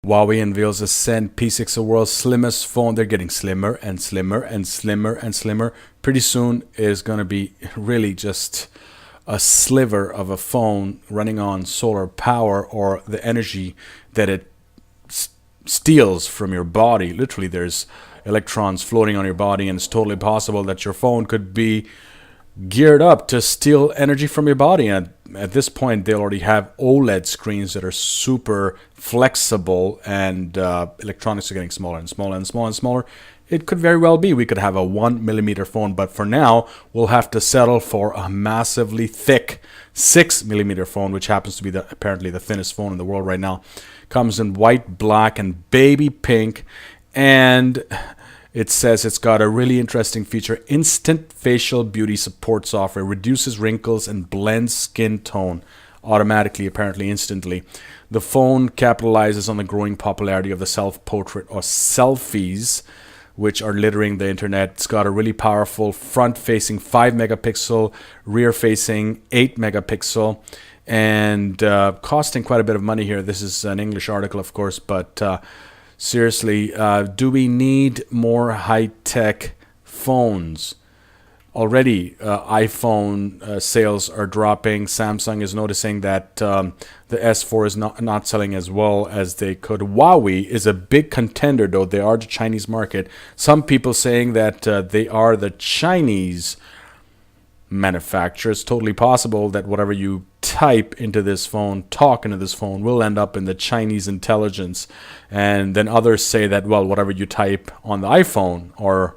Huawei unveils Ascend P6, the world's slimmest phone. They're getting slimmer and slimmer and slimmer and slimmer. Pretty soon is going to be really just a sliver of a phone running on solar power or the energy that it steals from your body. Literally, there's electrons floating on your body, and it's totally possible that your phone could be geared up to steal energy from your body. And at this point, they already have OLED screens that are super flexible, and electronics are getting smaller and smaller and smaller and smaller. It could very well be we could have a 1mm phone, but for now, we'll have to settle for a massively thick 6mm phone, which happens to be apparently the thinnest phone in the world right now. Comes in white, black, and baby pink, and it says it's got a really interesting feature: instant facial beauty support software, reduces wrinkles and blends skin tone automatically, apparently instantly. The phone capitalizes on the growing popularity of the self-portrait or selfies, which are littering the internet. It's got a really powerful front-facing 5-megapixel, rear-facing 8-megapixel, and costing quite a bit of money here. This is an English article, of course, but seriously, do we need more high-tech phones? Already, iPhone sales are dropping. Samsung is noticing that the S4 is not selling as well as they could. Huawei is a big contender, though. They are the Chinese market. Some people saying that they are the Chinese manufacturer. It's totally possible that whatever you type into this phone, talk into this phone, will end up in the Chinese intelligence. And then others say that, well, whatever you type on the iPhone or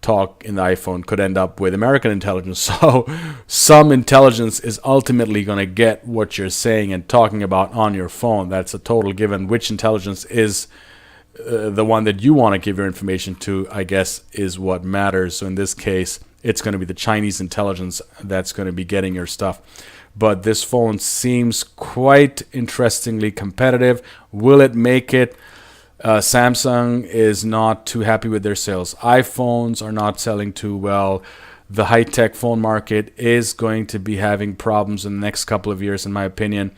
talk in the iPhone could end up with American intelligence. So some intelligence is ultimately going to get what you're saying and talking about on your phone. That's a total given. Which intelligence is the one that you want to give your information to, I guess, is what matters. So in this case, it's going to be the Chinese intelligence that's going to be getting your stuff. But this phone seems quite interestingly competitive. Will it make it? Samsung is not too happy with their sales. iPhones are not selling too well. The high-tech phone market is going to be having problems in the next couple of years, in my opinion.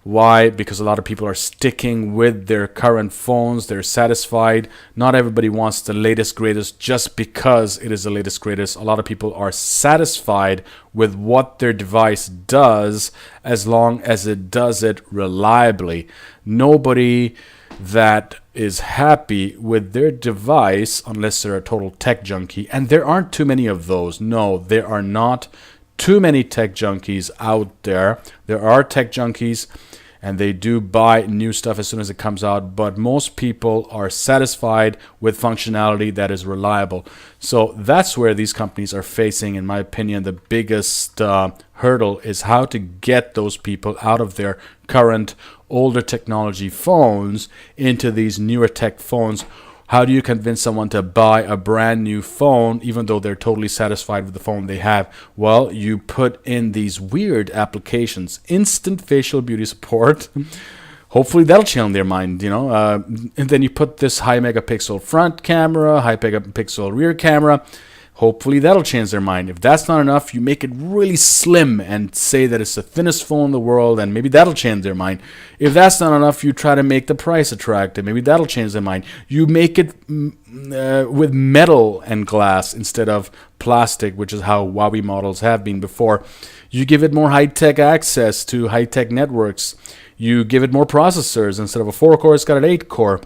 Why? Because a lot of people are sticking with their current phones. They're satisfied. Not everybody wants the latest, greatest just because it is the latest, greatest. A lot of people are satisfied with what their device does as long as it does it reliably. Nobody that is happy with their device, unless they're a total tech junkie, and there aren't too many of those. No, there are not too many tech junkies out there. There are tech junkies, and they do buy new stuff as soon as it comes out, but most people are satisfied with functionality that is reliable. So that's where these companies are facing, in my opinion, the biggest hurdle is how to get those people out of their current older technology phones into these newer tech phones. How do you convince someone to buy a brand new phone even though they're totally satisfied with the phone they have? Well, you put in these weird applications, instant facial beauty support. Hopefully that'll change their mind, and then you put this high megapixel front camera, high megapixel rear camera. Hopefully that'll change their mind. If that's not enough, you make it really slim and say that it's the thinnest phone in the world, and maybe that'll change their mind. If that's not enough, you try to make the price attractive. Maybe that'll change their mind. You make it with metal and glass instead of plastic, which is how Huawei models have been before. You give it more high-tech access to high-tech networks. You give it more processors. Instead of a 4-core, it's got an 8-core.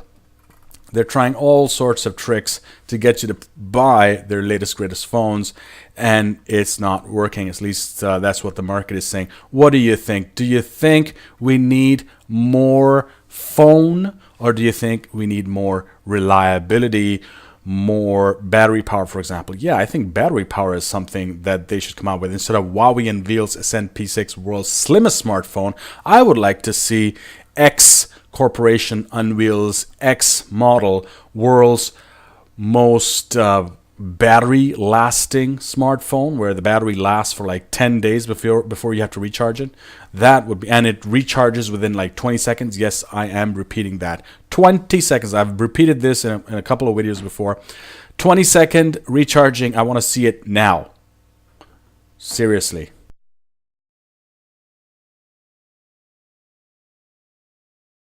They're trying all sorts of tricks to get you to buy their latest, greatest phones, and it's not working. At least that's what the market is saying. What do you think? Do you think we need more phone, or do you think we need more reliability, more battery power, for example? Yeah, I think battery power is something that they should come out with. Instead of Huawei unveils Ascend P6, world's slimmest smartphone, I would like to see X Corporation unveils X model, world's most battery lasting smartphone, where the battery lasts for like 10 days before you have to recharge it. That would be, and it recharges within like 20 seconds. Yes, I am repeating that. 20 seconds. I've repeated this in a couple of videos before. 20-second recharging. I want to see it now. Seriously.